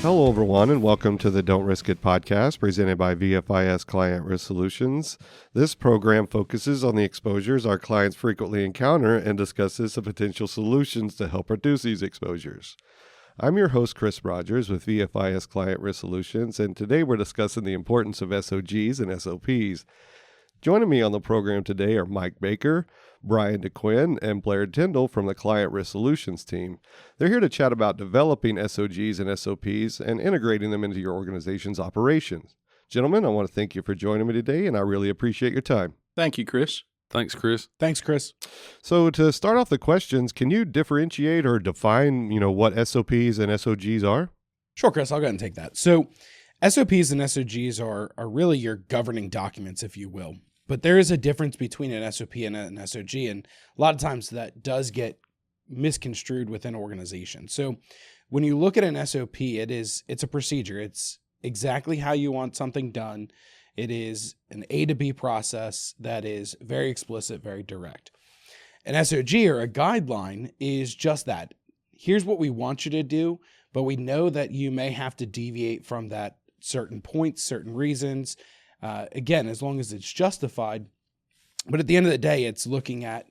Hello, everyone, and welcome to the Don't Risk It podcast presented by VFIS Client Risk Solutions. This program focuses on the exposures our clients frequently encounter and discusses the potential solutions to help reduce these exposures. I'm your host, Chris Rodgers with VFIS Client Risk Solutions, and today we're discussing the importance of SOGs and SOPs. Joining me on the program today are Mike Baker, Bryan Duquin, and Blair Tyndall from the Client Risk Solutions team. They're here to chat about developing SOGs and SOPs and integrating them into your organization's operations. Gentlemen, I want to thank you for joining me today, and I really appreciate your time. Thank you, Chris. Thanks, Chris. Thanks, Chris. So to start off the questions, can you differentiate or define, what SOPs and SOGs are? Sure, Chris, I'll go ahead and take that. So SOPs and SOGs are really your governing documents, if you will. But there is a difference between an SOP and an SOG, and a lot of times that does get misconstrued within organizations. So when you look at an SOP, it's a procedure. It's exactly how you want something done. It is an A to B process that is very explicit, very direct. An SOG or a guideline is just that. Here's what we want you to do, but we know that you may have to deviate from that certain points, certain reasons. Again, as long as it's justified. But at the end of the day, it's looking at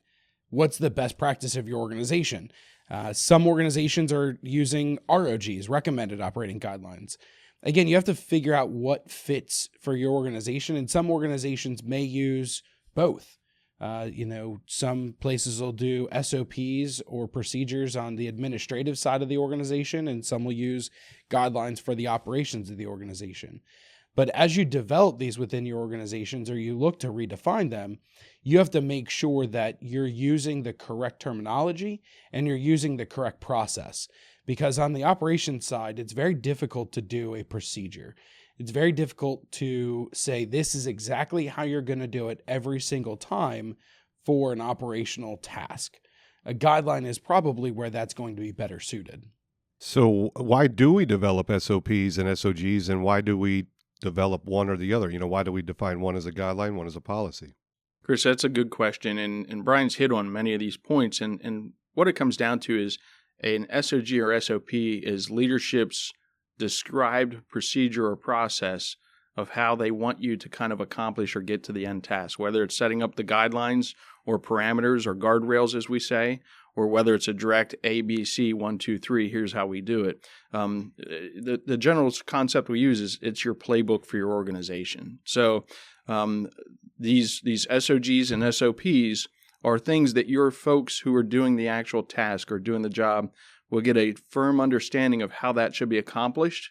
what's the best practice of your organization. Some organizations are using ROGs, recommended operating guidelines. Again, you have to figure out what fits for your organization, and some organizations may use both. Some places will do SOPs or procedures on the administrative side of the organization, and some will use guidelines for the operations of the organization. But as you develop these within your organizations or you look to redefine them, you have to make sure that you're using the correct terminology and you're using the correct process. Because on the operations side, it's very difficult to do a procedure. It's very difficult to say this is exactly how you're going to do it every single time for an operational task. A guideline is probably where that's going to be better suited. So why do we develop SOPs and SOGs, and why do we develop one or the other? Why do we define one as a guideline, one as a policy? Chris, that's a good question, and Brian's hit on many of these points, and what it comes down to is an SOG or SOP is leadership's described procedure or process of how they want you to kind of accomplish or get to the end task, whether it's setting up the guidelines or parameters or guardrails, as we say, or whether it's a direct A, B, C, 1, 2, 3, here's how we do it. The general concept we use is it's your playbook for your organization. So these SOGs and SOPs are things that your folks who are doing the actual task or doing the job will get a firm understanding of how that should be accomplished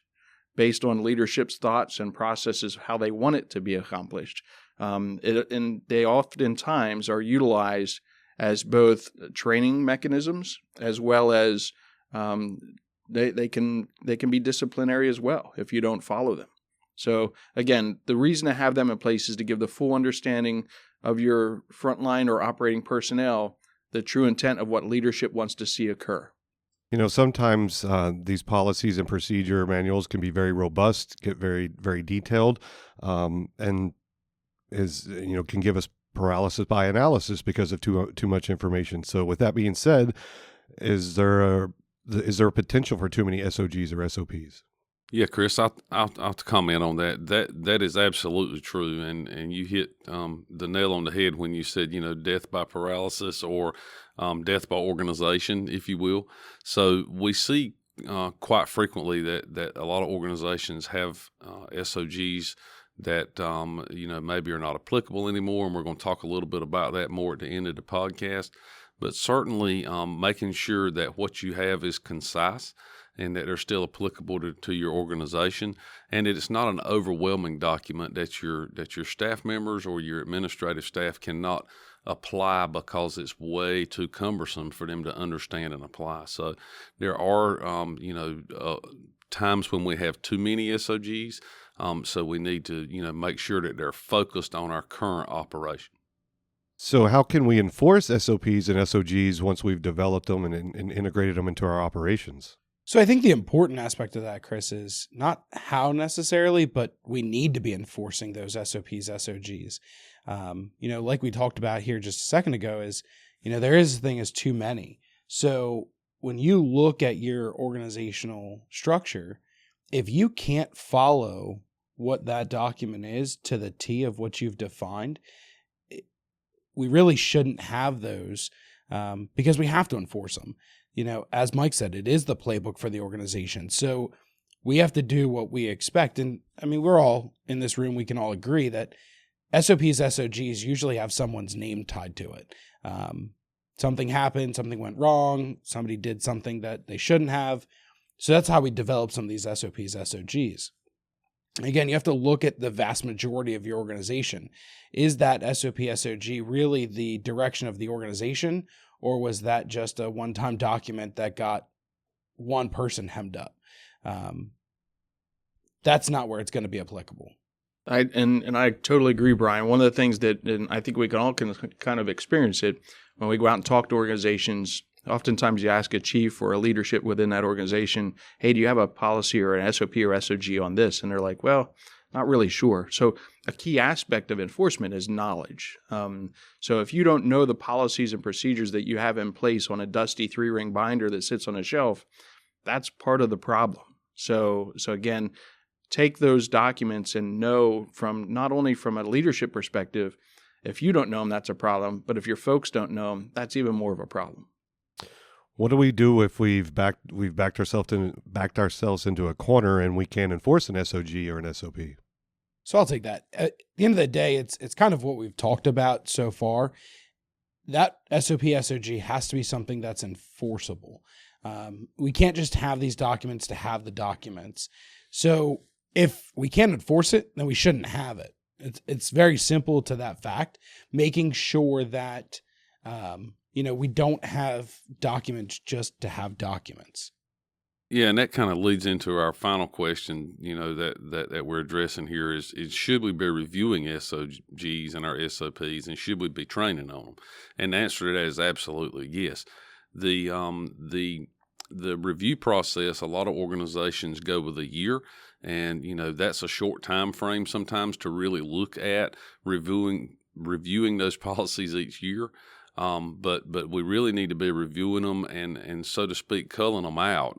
based on leadership's thoughts and processes, how they want it to be accomplished. And they oftentimes are utilized as both training mechanisms as well as they can be disciplinary as well if you don't follow them. So again, the reason to have them in place is to give the full understanding of your frontline or operating personnel the true intent of what leadership wants to see occur. Sometimes these policies and procedure manuals can be very robust, get very, very detailed, and can give us paralysis by analysis because of too much information. So with that being said, is there a potential for too many SOGs or SOPs? Yeah, Chris, I'll comment on that. That is absolutely true, and you hit the nail on the head when you said death by paralysis or death by organization, if you will. So we see quite frequently that a lot of organizations have SOGs that maybe are not applicable anymore, and we're going to talk a little bit about that more at the end of the podcast. But certainly making sure that what you have is concise and that they're still applicable to your organization, and that it's not an overwhelming document that your staff members or your administrative staff cannot apply because it's way too cumbersome for them to understand and apply. So there are times when we have too many SOGs, so we need to make sure that they're focused on our current operation. So how can we enforce SOPs and SOGs once we've developed them and integrated them into our operations? So I think the important aspect of that, Chris, is not how necessarily, but we need to be enforcing those SOPs, SOGs. Like we talked about here just a second ago is, there is a thing as too many. So when you look at your organizational structure, if you can't follow what that document is to the T of what you've defined, we really shouldn't have those because we have to enforce them. As Mike said, it is the playbook for the organization. So we have to do what we expect. And I mean, we're all in this room, we can all agree that SOPs, SOGs usually have someone's name tied to it. Something happened, something went wrong, somebody did something that they shouldn't have. So that's how we develop some of these SOPs, SOGs. Again, you have to look at the vast majority of your organization. Is that SOP, SOG really the direction of the organization, or was that just a one-time document that got one person hemmed up? That's not where it's going to be applicable. I totally agree, Brian. One of the things that, and I think we can all kind of experience it when we go out and talk to organizations. Oftentimes you ask a chief or a leadership within that organization, hey, do you have a policy or an SOP or SOG on this? And they're like, well, not really sure. So a key aspect of enforcement is knowledge. So if you don't know the policies and procedures that you have in place on a dusty 3-ring binder that sits on a shelf, that's part of the problem. So again, take those documents and know from not only from a leadership perspective, if you don't know them, that's a problem. But if your folks don't know them, that's even more of a problem. What do we do if we've backed ourselves into a corner and we can't enforce an SOG or an SOP? So I'll take that. At the end of the day, it's kind of what we've talked about so far. That SOP, SOG has to be something that's enforceable. We can't just have these documents to have the documents. So if we can't enforce it, then we shouldn't have it. It's very simple to that fact, making sure that we don't have documents just to have documents. Yeah, and that kind of leads into our final question, that we're addressing here is should we be reviewing SOGs and our SOPs, and should we be training on them? And the answer to that is absolutely yes. The review process, a lot of organizations go with a year, and that's a short time frame sometimes to really look at reviewing those policies each year. But we really need to be reviewing them and so to speak, culling them out.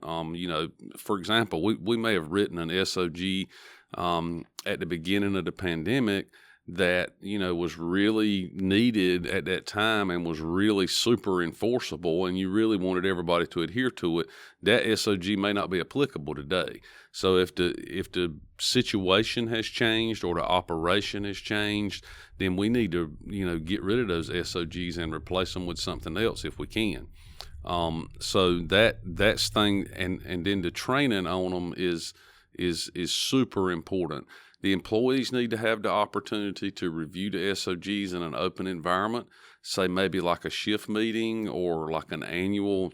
For example, we may have written an SOG at the beginning of the pandemic that, was really needed at that time and was really super enforceable, and you really wanted everybody to adhere to it. That SOG may not be applicable today. So if the situation has changed or the operation has changed, then we need to, get rid of those SOGs and replace them with something else if we can. So that's thing, and then the training on them is super important. The employees need to have the opportunity to review the SOGs in an open environment, say maybe like a shift meeting or like an annual,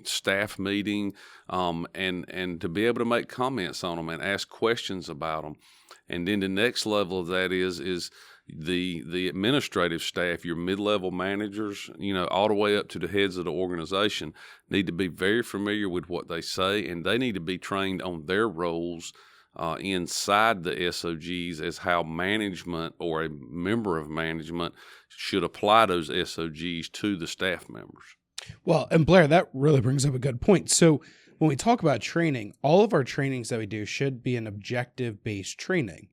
staff meeting, and to be able to make comments on them and ask questions about them. And then the next level of that is the administrative staff, your mid-level managers, all the way up to the heads of the organization, need to be very familiar with what they say, and they need to be trained on their roles inside the SOGs as how management or a member of management should apply those SOGs to the staff members. Well, and Blair, that really brings up a good point. So when we talk about training, all of our trainings that we do should be an objective-based training.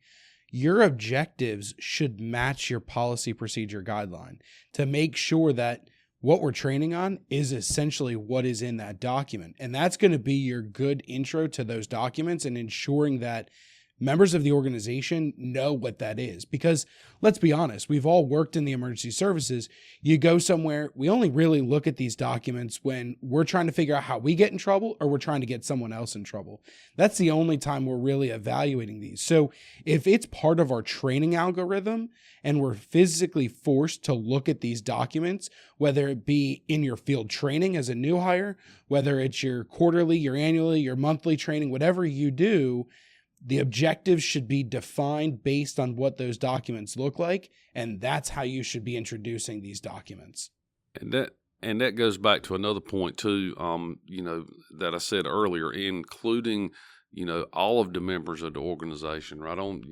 Your objectives should match your policy procedure guideline to make sure that what we're training on is essentially what is in that document. And that's going to be your good intro to those documents and ensuring that members of the organization know what that is. Because let's be honest, we've all worked in the emergency services. You go somewhere, we only really look at these documents when we're trying to figure out how we get in trouble or we're trying to get someone else in trouble. That's the only time we're really evaluating these. So if it's part of our training algorithm and we're physically forced to look at these documents, whether it be in your field training as a new hire, whether it's your quarterly, your annually, your monthly training, whatever you do, the objectives should be defined based on what those documents look like, and that's how you should be introducing these documents. And that goes back to another point too, that I said earlier, including all of the members of the organization, right on,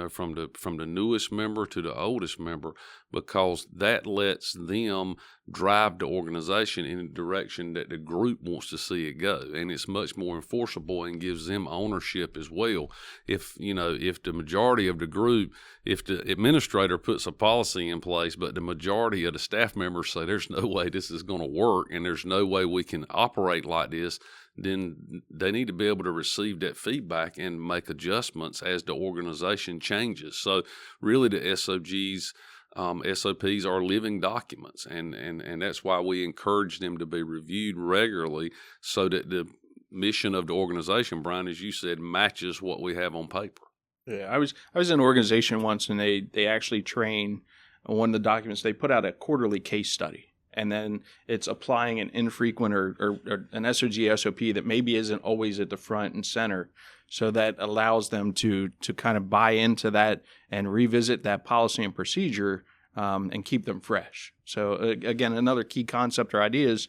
from the newest member to the oldest member, because that lets them drive the organization in the direction that the group wants to see it go. And it's much more enforceable and gives them ownership as well. If the majority of the group, if the administrator puts a policy in place, but the majority of the staff members say there's no way this is going to work and there's no way we can operate like this, then they need to be able to receive that feedback and make adjustments as the organization changes. So really the SOGs, SOPs are living documents, and that's why we encourage them to be reviewed regularly so that the mission of the organization, Bryan, as you said, matches what we have on paper. Yeah, I was in an organization once, and they actually train on one of the documents. They put out a quarterly case study. And then it's applying an infrequent or an SOG SOP that maybe isn't always at the front and center. So that allows them to kind of buy into that and revisit that policy and procedure and keep them fresh. So again, another key concept or idea is,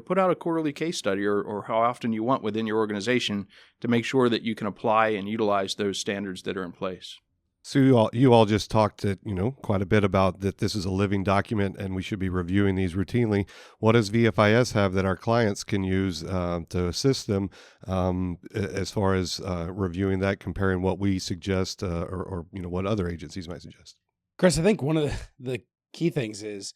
put out a quarterly case study or how often you want within your organization to make sure that you can apply and utilize those standards that are in place. So you all just talked quite a bit about that this is a living document and we should be reviewing these routinely. What does VFIS have that our clients can use to assist them as far as reviewing that, comparing what we suggest or what other agencies might suggest? Chris, I think one of the key things is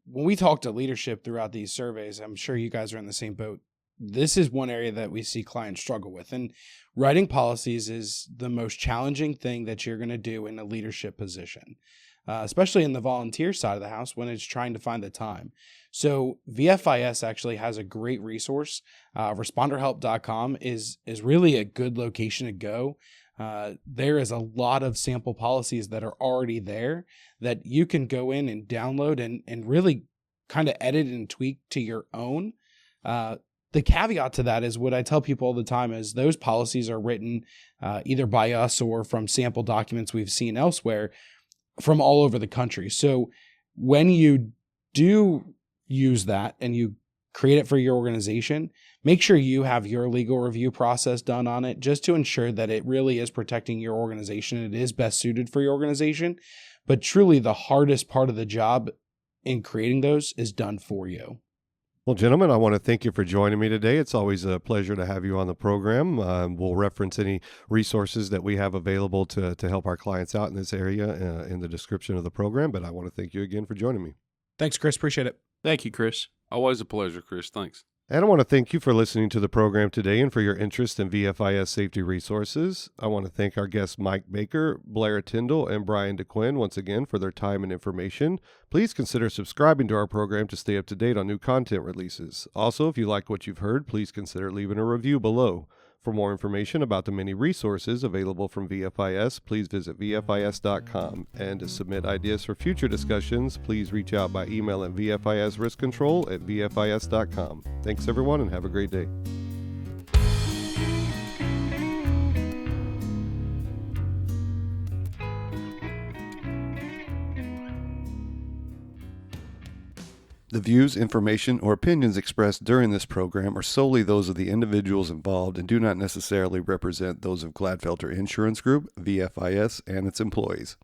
when we talk to leadership throughout these surveys, I'm sure you guys are in the same boat. This is one area that we see clients struggle with. And writing policies is the most challenging thing that you're going to do in a leadership position, especially in the volunteer side of the house when it's trying to find the time. So VFIS actually has a great resource. Responderhelp.com is really a good location to go. There is a lot of sample policies that are already there that you can go in and download and really kind of edit and tweak to your own. The caveat to that is what I tell people all the time is those policies are written either by us or from sample documents we've seen elsewhere from all over the country. So when you do use that and you create it for your organization, make sure you have your legal review process done on it just to ensure that it really is protecting your organization. It is best suited for your organization. But truly the hardest part of the job in creating those is done for you. Well, gentlemen, I want to thank you for joining me today. It's always a pleasure to have you on the program. We'll reference any resources that we have available to help our clients out in this area in the description of the program. But I want to thank you again for joining me. Thanks, Chris. Appreciate it. Thank you, Chris. Always a pleasure, Chris. Thanks. And I want to thank you for listening to the program today and for your interest in VFIS safety resources. I want to thank our guests Mike Baker, Blair Tyndall, and Bryan Duquin once again for their time and information. Please consider subscribing to our program to stay up to date on new content releases. Also, if you like what you've heard, please consider leaving a review below. For more information about the many resources available from VFIS, please visit VFIS.com. And to submit ideas for future discussions, please reach out by email at VFISriskcontrol@VFIS.com. Thanks, everyone, and have a great day. The views, information, or opinions expressed during this program are solely those of the individuals involved and do not necessarily represent those of Gladfelter Insurance Group, VFIS, and its employees.